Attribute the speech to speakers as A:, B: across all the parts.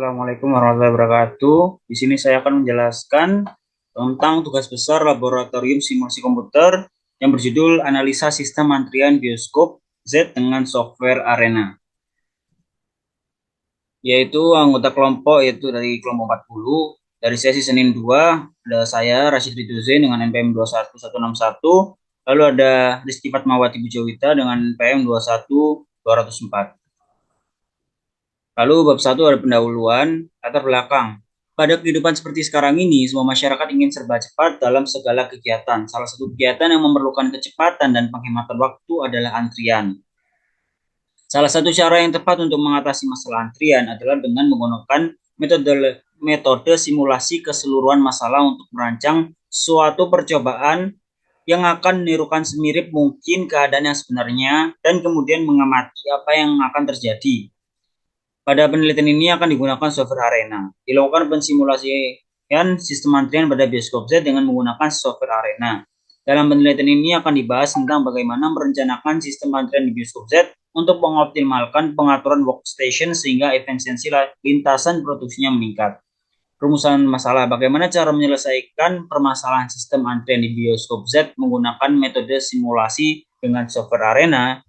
A: Assalamualaikum warahmatullahi wabarakatuh. Di sini saya akan menjelaskan tentang tugas besar laboratorium simulasi komputer yang berjudul Analisa Sistem Antrian Bioskop Z dengan Software Arena. Yaitu anggota kelompok yaitu dari kelompok 40 dari sesi Senin 2 ada saya Rashid Ridhuzain dengan NPM 21161, lalu ada Rizky Fatmawati Bujawita dengan NPM 21204. Lalu bab 1 ada pendahuluan, latar belakang. Pada kehidupan seperti sekarang ini, semua masyarakat ingin serba cepat dalam segala kegiatan. Salah satu kegiatan yang memerlukan kecepatan dan penghematan waktu adalah antrian. Salah satu cara yang tepat untuk mengatasi masalah antrian adalah dengan menggunakan metode simulasi keseluruhan masalah untuk merancang suatu percobaan yang akan menirukan semirip mungkin keadaan yang sebenarnya dan kemudian mengamati apa yang akan terjadi. Pada penelitian ini akan digunakan software Arena. Dilakukan pensimulasian sistem antrian pada bioskop Z dengan menggunakan software Arena. Dalam penelitian ini akan dibahas tentang bagaimana merencanakan sistem antrian di bioskop Z untuk mengoptimalkan pengaturan workstation sehingga efisiensi lintasan produksinya meningkat. Rumusan masalah: bagaimana cara menyelesaikan permasalahan sistem antrian di bioskop Z menggunakan metode simulasi dengan software Arena.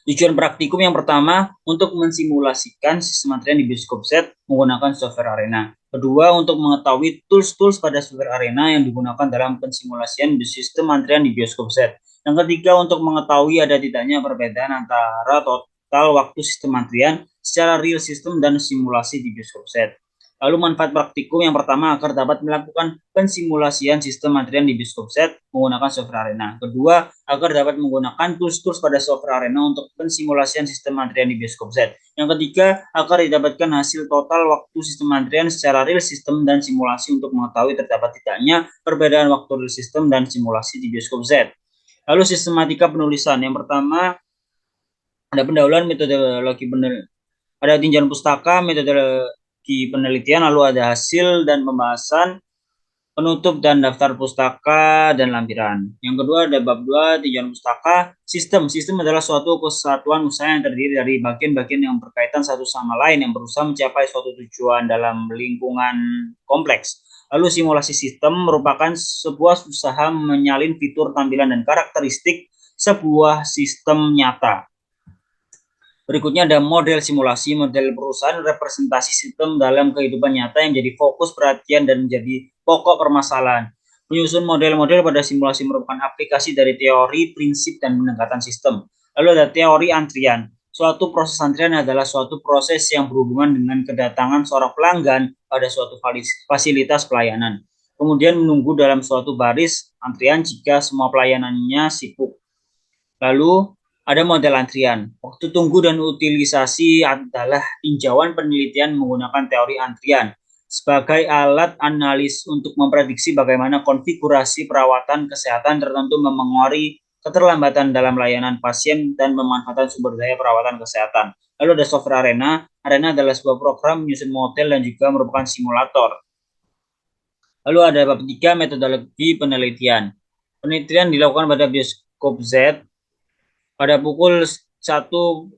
A: Tujuan praktikum yang pertama, untuk mensimulasikan sistem antrian di bioskop Z menggunakan software Arena. Kedua, untuk mengetahui tools-tools pada software Arena yang digunakan dalam pensimulasian sistem antrian di bioskop Z. Yang ketiga, untuk mengetahui ada tidaknya perbedaan antara total waktu sistem antrian secara real system dan simulasi di bioskop Z. Lalu manfaat praktikum yang pertama, agar dapat melakukan pensimulasian sistem antrian di bioskop Z menggunakan software Arena. Kedua, agar dapat menggunakan tools-tools pada software Arena untuk pensimulasian sistem antrian di bioskop Z. Yang ketiga, agar didapatkan hasil total waktu sistem antrian secara real system dan simulasi untuk mengetahui terdapat tidaknya perbedaan waktu real system dan simulasi di bioskop Z. Lalu sistematika penulisan. Yang pertama, ada pendahuluan metodologi ada tinjauan pustaka, metodologi penelitian, lalu ada hasil dan pembahasan, penutup dan daftar pustaka, dan lampiran. Yang kedua ada bab 2, tinjauan pustaka. Sistem adalah suatu kesatuan usaha yang terdiri dari bagian-bagian yang berkaitan satu sama lain yang berusaha mencapai suatu tujuan dalam lingkungan kompleks. Lalu simulasi sistem merupakan sebuah usaha menyalin fitur, tampilan, dan karakteristik sebuah sistem nyata. Berikutnya ada model simulasi, model perusahaan, representasi sistem dalam kehidupan nyata yang jadi fokus perhatian dan menjadi pokok permasalahan. Menyusun model-model pada simulasi merupakan aplikasi dari teori, prinsip, dan pendekatan sistem. Lalu ada teori antrian. Suatu proses antrian adalah suatu proses yang berhubungan dengan kedatangan seorang pelanggan pada suatu fasilitas pelayanan. Kemudian menunggu dalam suatu baris antrian jika semua pelayanannya sibuk. Lalu ada model antrian. Waktu tunggu dan utilisasi adalah tinjauan penelitian menggunakan teori antrian sebagai alat analis untuk memprediksi bagaimana konfigurasi perawatan kesehatan tertentu memengaruhi keterlambatan dalam layanan pasien dan pemanfaatan sumber daya perawatan kesehatan. Lalu ada software Arena. Arena adalah sebuah program menyusun model dan juga merupakan simulator. Lalu ada bab 3, metodologi penelitian. Penelitian dilakukan pada bioskop Z pada pukul 1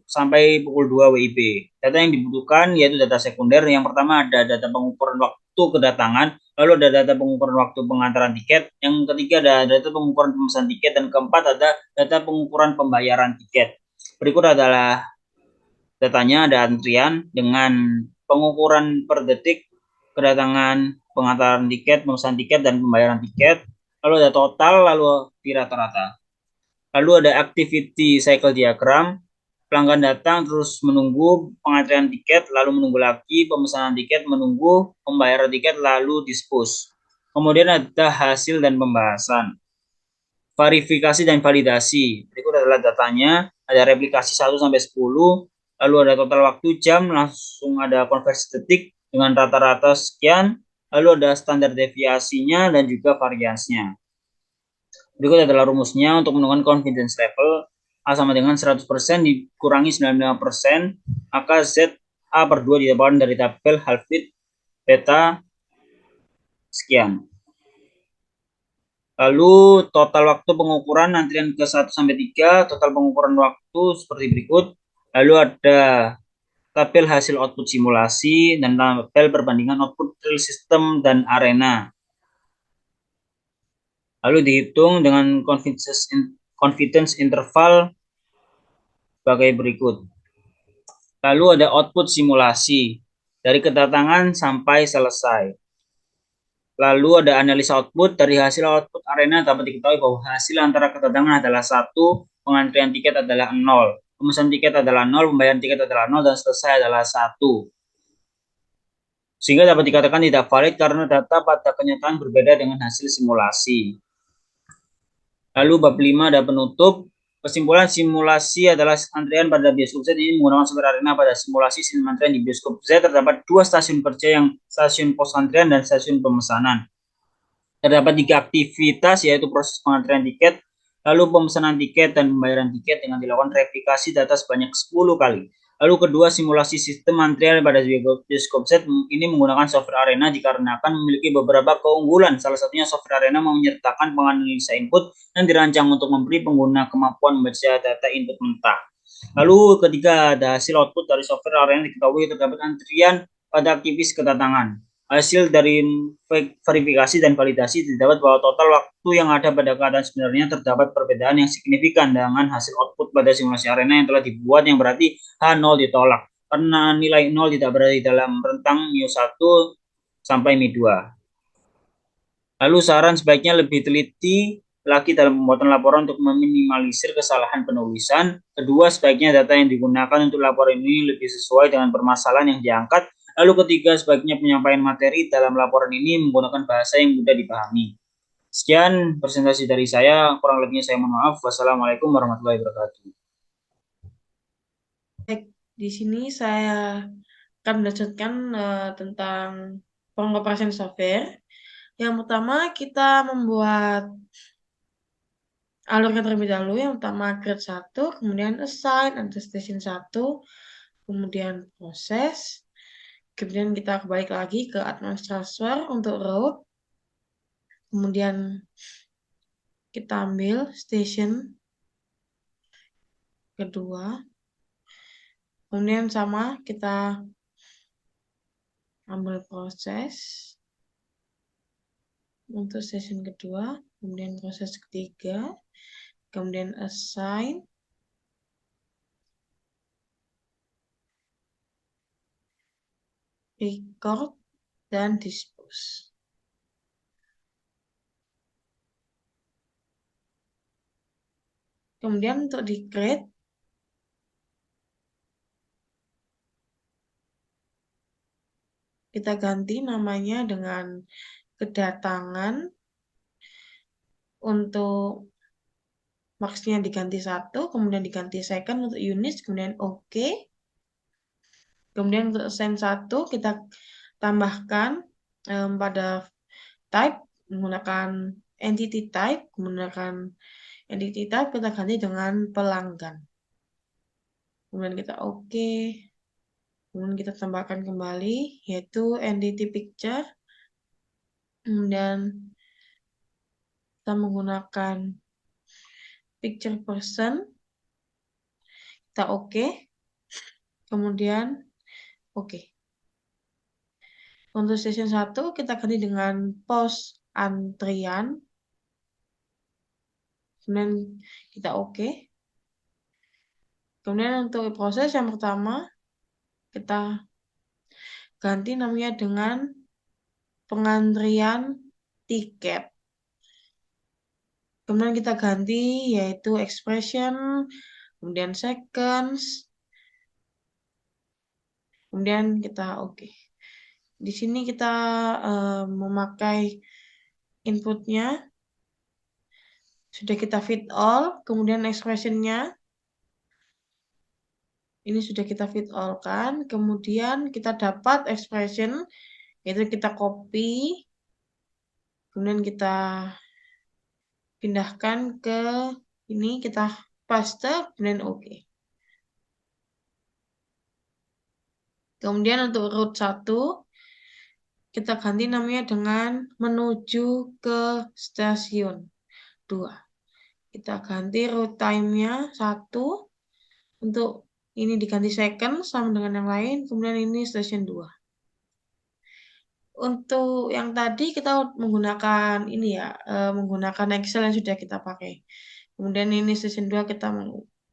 A: sampai pukul 2 WIB. Data yang dibutuhkan yaitu data sekunder. Yang pertama ada data pengukuran waktu kedatangan, lalu ada data pengukuran waktu pengantaran tiket, yang ketiga ada data pengukuran pemesan tiket, dan keempat ada data pengukuran pembayaran tiket. Berikut adalah datanya, ada antrian dengan pengukuran per detik, kedatangan, pengantaran tiket, pemesan tiket, dan pembayaran tiket. Lalu ada total, lalu di rata-rata. Lalu ada activity cycle diagram. Pelanggan datang terus menunggu pengantrian tiket, lalu menunggu lagi pemesanan tiket, menunggu pembayaran tiket, lalu dispose. Kemudian ada hasil dan pembahasan. Verifikasi dan validasi. Berikut adalah datanya. Ada replikasi 1 sampai 10, lalu ada total waktu jam, langsung ada konversi detik dengan rata-rata sekian, lalu ada standar deviasinya dan juga variansinya. Berikut adalah rumusnya untuk menentukan confidence level. A sama dengan 100% dikurangi 95%, maka Z A per 2 didapatkan dari tabel Halfit beta sekian. Lalu total waktu pengukuran antrian ke 1 sampai 3, total pengukuran waktu seperti berikut. Lalu ada tabel hasil output simulasi, dan tabel perbandingan output real system dan arena. Lalu dihitung dengan confidence interval sebagai berikut. Lalu ada output simulasi dari kedatangan sampai selesai. Lalu ada analisa output. Dari hasil output arena dapat diketahui bahwa hasil antara kedatangan adalah 1, pengantrian tiket adalah 0, pemesan tiket adalah 0, pembayaran tiket adalah 0, dan selesai adalah 1. Sehingga dapat dikatakan tidak valid karena data pada kenyataan berbeda dengan hasil simulasi. Lalu bab 5 ada penutup. Kesimpulan simulasi adalah antrian pada bioskop Z ini menggunakan software arena. Pada simulasi sistem antrian di bioskop Z terdapat 2 stasiun kerja, yang stasiun pos antrian dan stasiun pemesanan. Terdapat 3 aktivitas, yaitu proses pengantrian tiket, lalu pemesanan tiket, dan pembayaran tiket dengan dilakukan replikasi data sebanyak 10 kali. Lalu kedua, simulasi sistem antrian pada bioskop Z ini menggunakan software arena dikarenakan memiliki beberapa keunggulan. Salah satunya software arena menyertakan penganalisa input dan dirancang untuk memberi pengguna kemampuan membaca data input mentah. Lalu ketiga, ada hasil output dari software arena diketahui terdapat antrian pada aktivis kedatangan. Hasil dari verifikasi dan validasi terdapat bahwa total waktu yang ada pada keadaan sebenarnya terdapat perbedaan yang signifikan dengan hasil output pada simulasi arena yang telah dibuat, yang berarti H0 ditolak karena nilai 0 tidak berada di dalam rentang μ1 sampai μ2. Lalu saran sebaiknya lebih teliti lagi dalam pembuatan laporan untuk meminimalisir kesalahan penulisan. Kedua, sebaiknya data yang digunakan untuk laporan ini lebih sesuai dengan permasalahan yang diangkat. Lalu ketiga, sebaiknya penyampaian materi dalam laporan ini menggunakan bahasa yang mudah dipahami. Sekian presentasi dari saya, kurang lebihnya saya mohon maaf. Wassalamualaikum warahmatullahi wabarakatuh.
B: Baik, di sini saya akan melanjutkan tentang pengoperasian software. Yang pertama, kita membuat alurnya terlebih dahulu. Yang pertama create 1, kemudian assign, ada station 1, kemudian proses. Kemudian kita balik lagi ke advanced transfer untuk route. Kemudian kita ambil station kedua. Kemudian sama kita ambil proses untuk station kedua, kemudian proses ketiga, kemudian assign, record, dan dispose. Kemudian untuk di create, kita ganti namanya dengan kedatangan. Untuk maksnya diganti 1, kemudian diganti second untuk units, kemudian OK. Kemudian untuk assign 1 kita tambahkan pada type menggunakan entity type, kita ganti dengan pelanggan. Kemudian kita OK. Kemudian kita tambahkan kembali yaitu entity picture. Kemudian kita menggunakan picture person. Kita OK. Kemudian OK. Untuk station 1 kita ganti dengan pos antrian. Kemudian kita OK. Kemudian untuk proses yang pertama kita ganti namanya dengan pengantrian tiket. Kemudian kita ganti yaitu expression, kemudian seconds, kemudian kita OK. Di sini kita memakai inputnya sudah kita fit all, kemudian expressionnya ini sudah kita fit all kan, kemudian kita dapat expression yaitu kita copy, kemudian kita pindahkan ke ini, kita paste, kemudian OK. Kemudian untuk route 1 kita ganti namanya dengan menuju ke stasiun 2. Kita ganti route time-nya 1 untuk ini diganti second sama dengan yang lain, kemudian ini station 2. Untuk yang tadi kita menggunakan ini ya, menggunakan Excel yang sudah kita pakai. Kemudian ini station 2 kita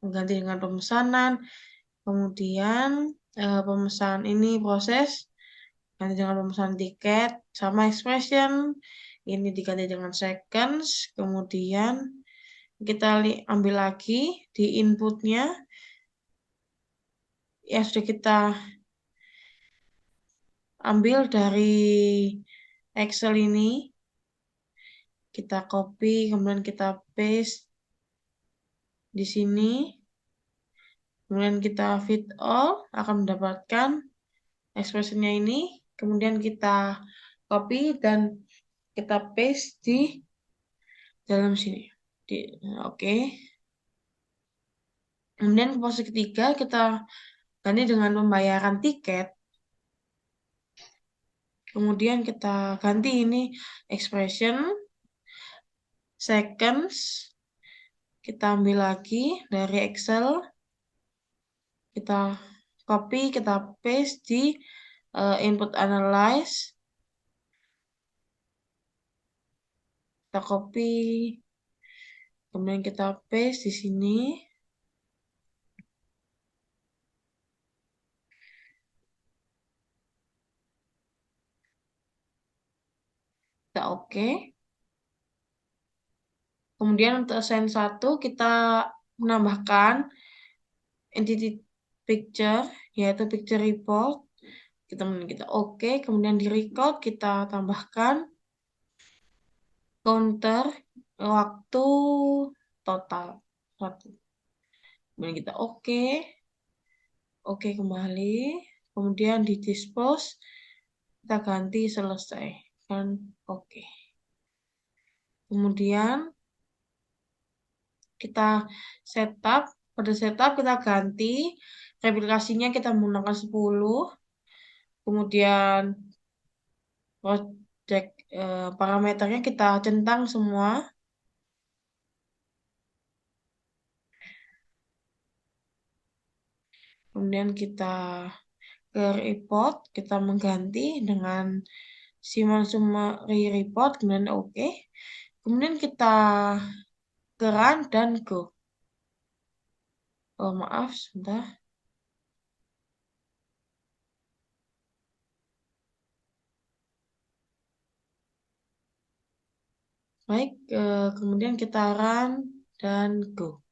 B: mengganti dengan pemesanan, kemudian pemesan ini proses, ganti dengan pemesan tiket, sama expression, ini diganti dengan seconds, kemudian kita ambil lagi di inputnya, yang sudah kita ambil dari Excel ini, kita copy, kemudian kita paste di sini, kemudian kita fit all, akan mendapatkan expressionnya ini, kemudian kita copy dan kita paste di dalam sini. Oke. Kemudian ke pose ketiga kita ganti dengan pembayaran tiket. Kemudian kita ganti ini expression, seconds, kita ambil lagi dari Excel, kita copy, kita paste di input analyze, kita copy, kemudian kita paste di sini, kita oke. Kemudian untuk assign 1 kita menambahkan entity picture, yaitu picture report. Kita oke, kemudian di record kita tambahkan counter waktu total 1. Kemudian kita oke kembali. Kemudian di dispose kita ganti selesai kan oke. Kemudian kita setup, pada setup kita ganti replikasinya kita menggunakan 10. Kemudian project parameternya kita centang semua. Kemudian kita ke report, kita mengganti dengan Simon Summary Report, kemudian oke. Kemudian kita ke run dan go. Oh maaf, sebentar. Baik, kemudian kita run dan go.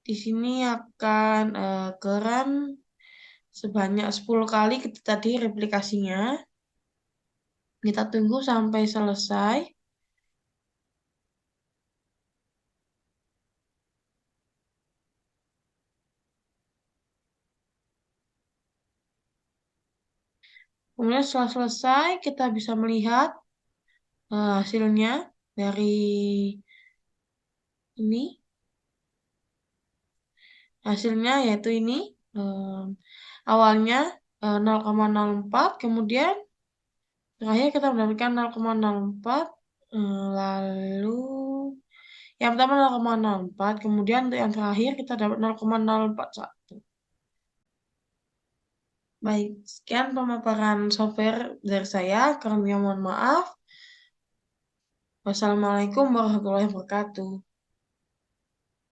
B: Di sini akan ke run sebanyak 10 kali tadi replikasinya. Kita tunggu sampai selesai. Kemudian setelah selesai, kita bisa melihat hasilnya dari ini. Hasilnya yaitu ini. Awalnya 0,04, kemudian terakhir kita mendapatkan 0,04, lalu yang pertama 0,04, kemudian untuk yang terakhir kita dapat 0,041. Baik, sekian pemaparan software dari saya. Kurang lebihnya mohon maaf. Wassalamualaikum warahmatullahi wabarakatuh.